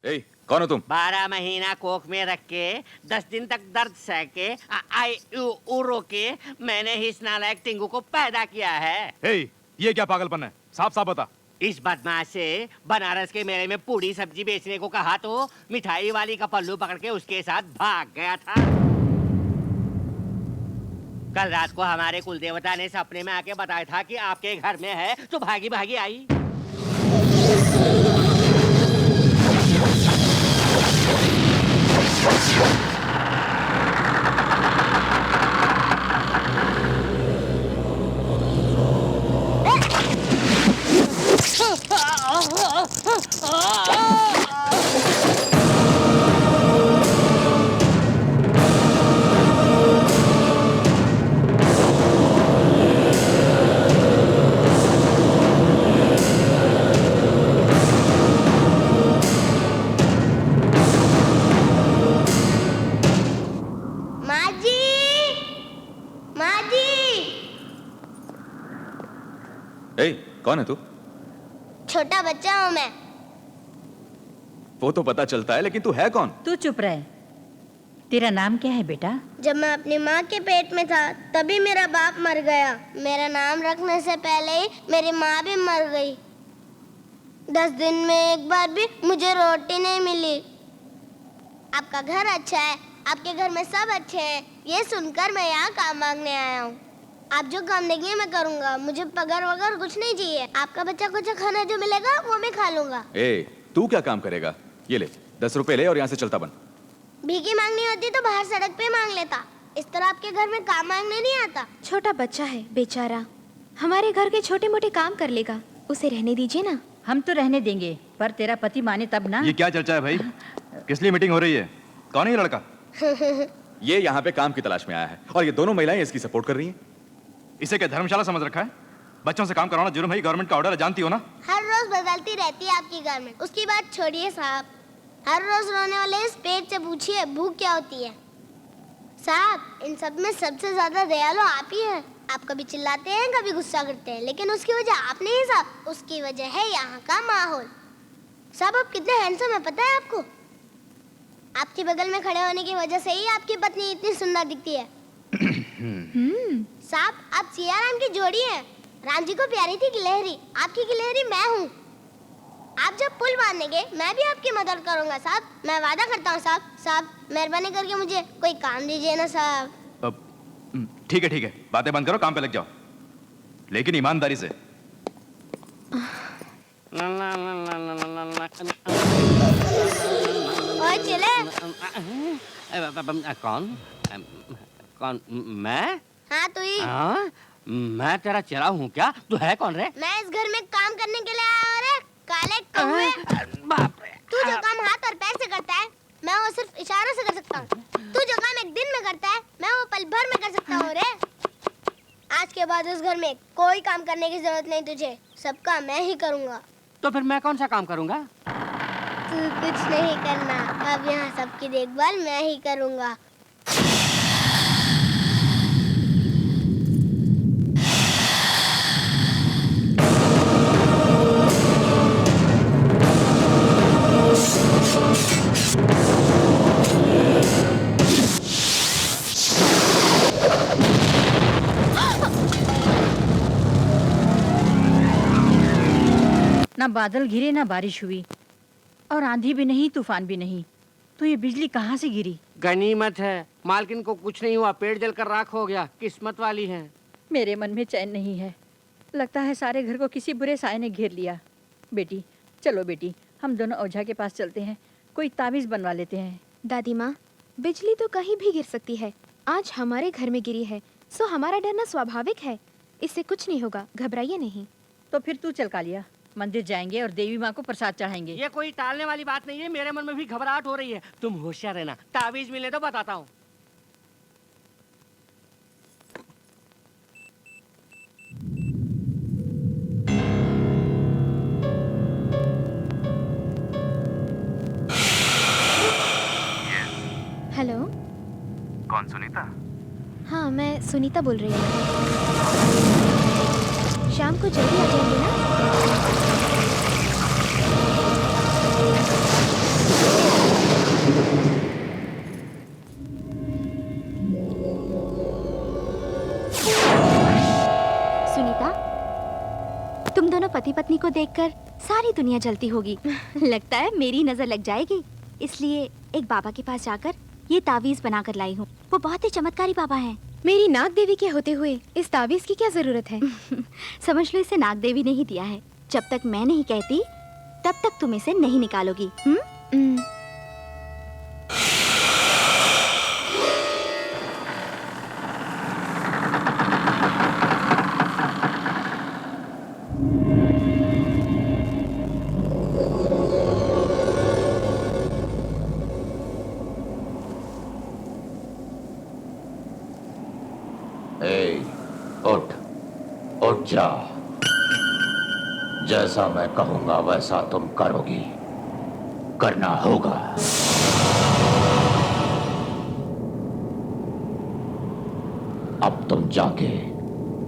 ए, कौन हो तुम? 12 महीना कोख में रख के 10 दिन तक दर्द सह के आई ऊ रोके मैंने ही इस नालायक टिंगू को पैदा किया है। ए, ये क्या पागलपन है? साफ साफ बता। इस बदमाश से बनारस के मेले में पूरी सब्जी बेचने को कहा तो मिठाई वाली का पल्लू पकड़ के उसके साथ भाग गया था। कल रात को हमारे कुल देवता ने सपने में आके बताया था कि आपके घर में है, तो भागी भागी आई। ए, कौन है तू? छोटा बच्चा हूँ मैं। वो तो पता चलता है, लेकिन तू है कौन? तू चुप रहे। तेरा नाम क्या है बेटा? जब मैं अपनी माँ के पेट में था तभी मेरा बाप मर गया। मेरा नाम रखने से पहले ही मेरी माँ भी मर गई। 10 दिन में एक बार भी मुझे रोटी नहीं मिली। आपका घर अच्छा है, आपके घर में सब अच्छे हैं, ये सुनकर मैं यहाँ काम मांगने आया हूँ। आप जो काम देंगे मैं करूँगा, मुझे पगार वगैरह कुछ नहीं चाहिए। आपका बच्चा कुछ खाना जो मिलेगा वो मैं खा लूँगा। ए, तू क्या काम करेगा? ये ले 10 रुपए ले और यहाँ से चलता बन। भीखी मांगनी होती तो बाहर सड़क पे मांग लेता, इस तरह आपके घर में काम मांगने नहीं आता। छोटा बच्चा है बेचारा, हमारे घर के छोटे मोटे काम कर लेगा, उसे रहने दीजिए ना। हम तो रहने देंगे, पर तेरा पति माने तब ना। ये क्या चर्चा है भाई? किस लिए मीटिंग हो रही है? कौन है ये लड़का? ये यहाँ पे काम की तलाश में आया है और ये दोनों महिलाएं इसकी सपोर्ट कर रही हैं। इसे क्या धर्मशाला समझ रखा है? बच्चों से काम कराना जुर्म है, गवर्नमेंट का ऑर्डर है, जानती हो ना? हर रोज बदलती रहती है आपकी गवर्नमेंट, उसकी बात छोड़िए साहब। हर रोज रोने वाले इस पेट से पूछिए भूख क्या होती है। साहब, इन सब में सबसे ज्यादा दयालु आप ही हैं। आप कभी चिल्लाते हैं, कभी गुस्सा करते हैं, लेकिन उसकी वजह आप नहीं साहब, उसकी वजह है यहाँ का माहौल। साहब, आप कितने हैंडसम है पता है आपको? आपके बगल में खड़े होने की वजह से ही आपकी पत्नी इतनी सुंदर दिखती है। साहब, आप सिया राम की जोड़ी हैं। राम जी को प्यारी थी गिलहरी, आपकी गिलहरी मैं हूँ। आप जब पुल बांधेंगे मैं भी आपकी मदद करूंगा साहब, मैं वादा करता हूँ साहब। साहब, मेहरबानी करके मुझे कोई काम दीजिए ना साहब। ठीक है, बातें बंद करो, काम पे लग जाओ, लेकिन ईमानदारी से। और चले। कौन? मैं? हाँ तू ही। हाँ? मैं तेरा चेला हूँ क्या? तू है कौन रे? मैं इस घर में काम करने के लिए आया हूँ रे काले कौवे। बाप रे। तू जो काम हाथ और पैर से करता है मैं वो सिर्फ इशारों से कर सकता हूँ। तू जो काम एक दिन में करता है मैं वो पल भर में कर सकता हूँ रे। आज के बाद इस घर में कोई काम करने की जरूरत नहीं तुझे, सब काम मैं ही करूँगा। तो फिर मैं कौन सा काम करूँगा? तू कुछ नहीं करना, अब यहाँ सबकी देखभाल मैं ही करूँगा। ना बादल घिरे ना बारिश हुई, और आंधी भी नहीं तूफान भी नहीं, तो ये बिजली कहाँ से गिरी? गनीमत है, मालकिन को कुछ नहीं हुआ, पेड़ जलकर राख हो गया, किस्मत वाली है। मेरे मन में चैन नहीं है, लगता है सारे घर को किसी बुरे साए ने घेर लिया। बेटी चलो बेटी, हम दोनों ओझा के पास चलते हैं, कोई ताबीज बनवा लेते हैं। दादी माँ, बिजली तो कहीं भी गिर सकती है, आज हमारे घर में गिरी है, सो हमारा डरना स्वाभाविक है, इससे कुछ नहीं होगा, घबराइए नहीं। तो फिर तू चल कालिया, मंदिर जाएंगे और देवी माँ को प्रसाद चढ़ाएंगे। ये कोई टालने वाली बात नहीं है, मेरे मन में भी घबराहट हो रही है। तुम होशियार रहना, ताबीज मिले तो बताता हूँ। हेलो, कौन? सुनीता? हाँ मैं सुनीता बोल रही हूँ। शाम को जल्दी आ जाएंगे ना? को देखकर सारी दुनिया जलती होगी। लगता है मेरी नजर लग जाएगी, इसलिए एक बाबा के पास जाकर ये तावीज बनाकर लाई हूँ। वो बहुत ही चमत्कारी बाबा हैं। मेरी नाग देवी के होते हुए इस तावीज की क्या जरूरत है? समझ लो इसे नाग देवी ने ही दिया है। जब तक मैं नहीं कहती तब तक तुम इसे नहीं निकालोगी। उठ उठ जा। जैसा मैं कहूंगा वैसा तुम करोगी, करना होगा। अब तुम जाके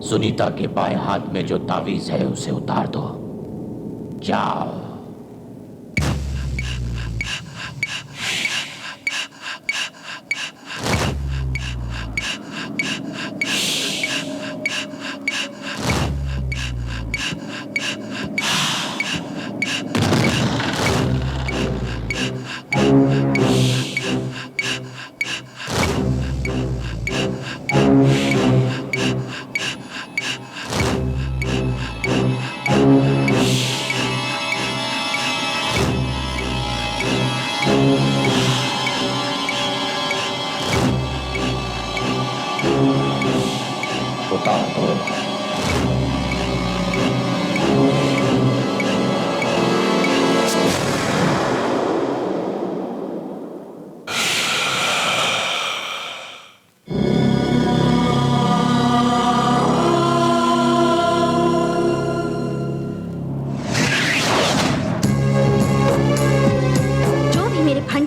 सुनीता के बाएं हाथ में जो तावीज है उसे उतार दो। जाओ। उतार दो।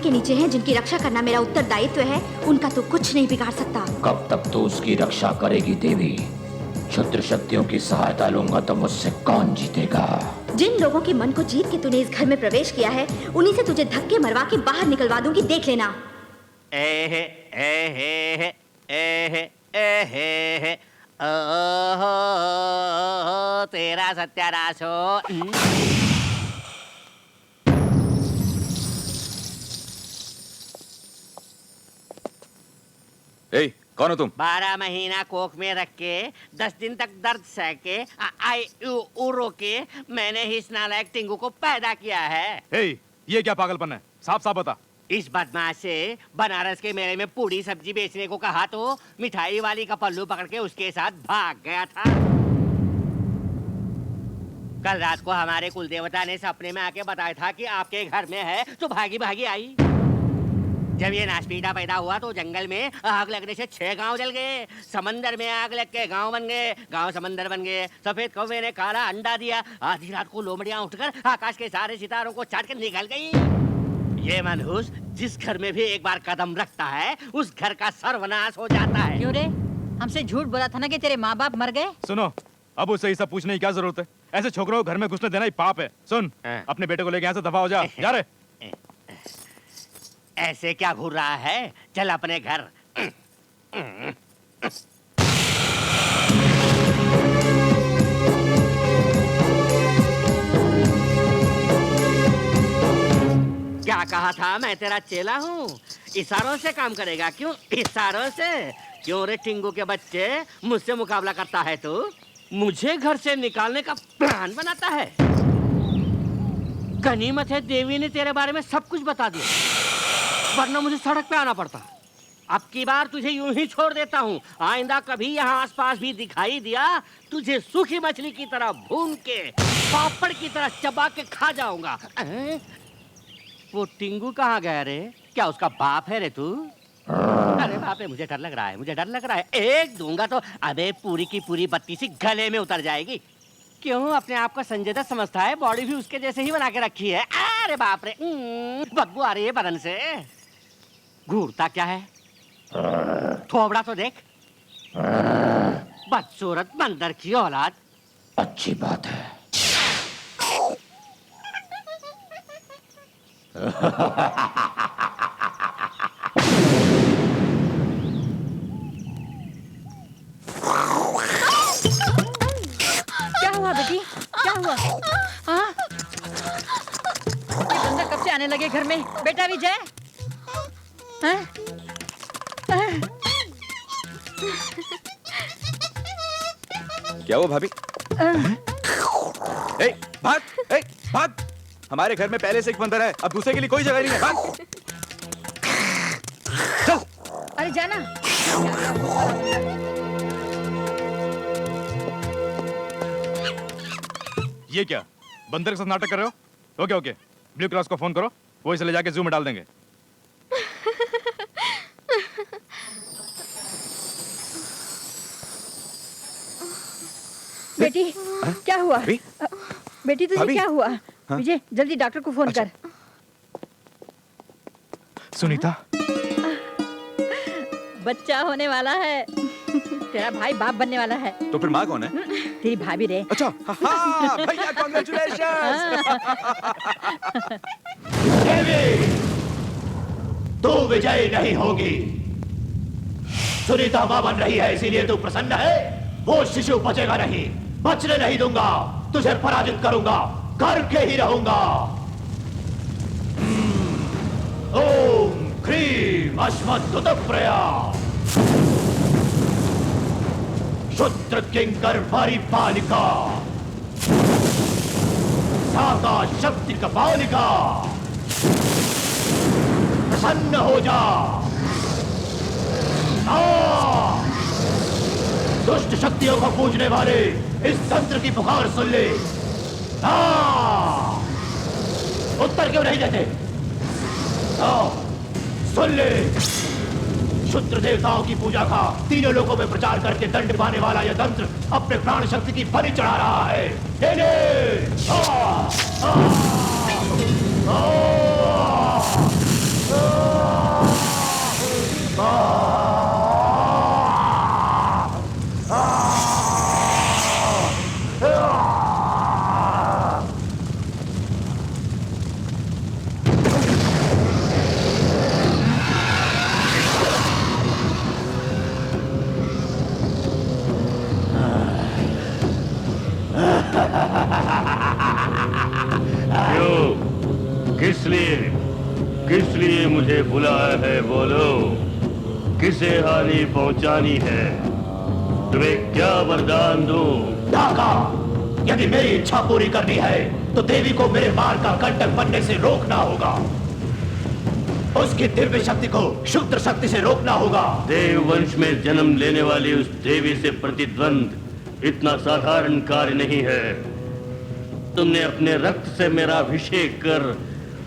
के नीचे हैं, जिनकी रक्षा करना मेरा उत्तरदायित्व है, उनका तो कुछ नहीं बिगाड़ सकता। कब तक तू उसकी रक्षा करेगी देवी? क्षुद्र शक्तियों की सहायता लूंगा तो मुझसे कौन जीतेगा? जिन लोगों के मन को जीत के तूने इस घर में प्रवेश किया है, उन्हीं से तुझे धक्के मरवा के बाहर निकलवा दूंगी, देख लेना। एहे एहे एहे एहे ओहो तेरा सत्यानाश हो। ए, कौन हो तुम? 12 महीना कोख में रख के 10 दिन तक दर्द सह के रो के मैंने ही इस नालायक टिंगू को पैदा किया है। ये क्या पागलपन है? साफ साफ बता। इस बदमाश से बनारस के मेले में पूरी सब्जी बेचने को कहा तो मिठाई वाली का पल्लू पकड़ के उसके साथ भाग गया था। कल रात को हमारे कुल देवता ने सपने में आके बताया था कि आपके घर में है, तो भागी भागी आई। जब ये नाशपीटा पैदा हुआ तो जंगल में आग लगने से 6 गांव जल गए, समंदर में आग लग के गांव बन गए, गांव समंदर बन गए। सफेद कौवे ने काला अंडा दिया, आधी रात को लोमड़ियां उठकर आकाश के सारे सितारों को चाट कर निकल गई। ये मनहूस जिस घर में भी एक बार कदम रखता है उस घर का सर्वनाश हो जाता है। क्यों रे? हमसे झूठ बोला था ना कि तेरे माँ बाप मर गए। सुनो, अब उससे ये सब पूछने की क्या जरूरत है? ऐसे छोकरों को घर में घुसने देना ही पाप है। सुन, अपने बेटे को लेके यहाँ से दफा हो जा रे। ऐसे क्या घूर रहा है? चल अपने घर। क्या कहा था? मैं तेरा चेला हूँ। इशारों से काम करेगा? क्यों इशारों से? क्यों रे टिंगू के बच्चे, मुझसे मुकाबला करता है तू? मुझे घर से निकालने का प्लान बनाता है? गनीमत है देवी ने तेरे बारे में सब कुछ बता दिया, वरना मुझे सड़क पे आना पड़ता। अब की बार तुझे यूं ही छोड़ देता हूँ। आइंदा कभी यहाँ आसपास भी दिखाई दिया, तुझे सूखी मछली की तरह भून के पापड़ की तरह चबा के खा जाऊंगा। वो टिंगू कहाँ गया रे? क्या उसका बाप है रे तू? अरे बाप रे, मुझे डर लग रहा है, मुझे डर लग रहा है। एक दूंगा तो अबे पूरी की पूरी बत्ती सी गले में उतर जाएगी। क्यों अपने आप को संजय दत्त समझता है? बॉडी भी उसके जैसे ही बना के रखी है। अरे बाप रे, बदबू आ रही है बदन से। घूरता क्या है? थोबड़ा तो देख। बदसूरत बंदर की औलाद। अच्छी बात है। क्या हुआ बेटी? क्या हुआ? आने लगे घर में। बेटा विजय, हैं? क्या हुआ भाभी? ए, भाग! ए, भाग! हमारे घर में पहले से एक बंदर है, अब दूसरे के लिए कोई जगह नहीं है। भाग! चल! अरे जाना। ये क्या बंदर के साथ नाटक कर रहे हो? ओके ओके, ब्लू क्रॉस को फोन करो, वो इसे ले जाके जू में डाल देंगे। बेटी क्या हुआ? बेटी तुझे भाभी? क्या हुआ? विजय जल्दी डॉक्टर को फोन कर। सुनीता, बच्चा होने वाला है। तेरा भाई बाप बनने वाला है। तो फिर माँ कौन है? तेरी भाभी रे। अच्छा, हाँ, भैया कांग्रेचुलेशंस! देवी, तू विजयी नहीं होगी। सुनीता मां बन रही है, इसीलिए तू प्रसन्न है। वो शिशु बचेगा नहीं, बचने नहीं दूंगा। तुझे पराजित करूंगा, करके ही रहूंगा। ओम क्रीम अश्वत्थप्रया शुद्र किंकर परिपालिका साका शक्ति कपालिका। प्रसन्न हो जा। दुष्ट शक्तियों को पूजने वाले इस तंत्र की पुकार सुन ले। उत्तर क्यों नहीं देते? सुन ले। क्षुद्र देवताओं की पूजा का तीनों लोगों में प्रचार करके दंड पाने वाला यह तंत्र अपने प्राण शक्ति की बलि चढ़ा रहा है। किस लिए मुझे बुलाया है? बोलो, किसे हानि पहुंचानी है? तुम्हें क्या वरदान दूं? डाका, यदि मेरी इच्छा पूरी करनी है तो देवी को मेरे मार का कंटक बनने से रोकना होगा। उसकी दिव्य शक्ति को शुद्र शक्ति से रोकना होगा। देव वंश में जन्म लेने वाली उस देवी से प्रतिद्वंद इतना साधारण कार्य नहीं है। तुमने अपने रक्त से मेरा अभिषेक कर,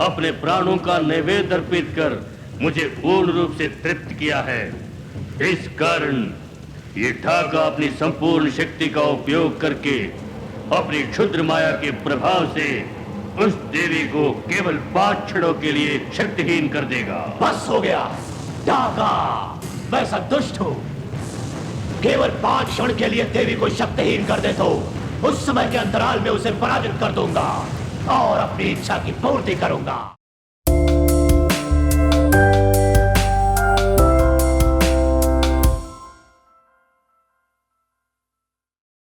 अपने प्राणों का नैवेद्य अर्पित कर मुझे पूर्ण रूप से तृप्त किया है। इस कारण ये ढाका अपनी संपूर्ण शक्ति का उपयोग करके अपनी क्षुद्र माया के प्रभाव से उस देवी को केवल 5 क्षणों के लिए शक्तिहीन कर देगा। बस हो गया ढाका, मैं संतुष्ट हूँ। केवल 5 क्षण के लिए देवी को शक्तिहीन कर दे तो उस समय के अंतराल में उसे पराजित कर दूंगा और अपनी इच्छा की पूर्ति करूंगा।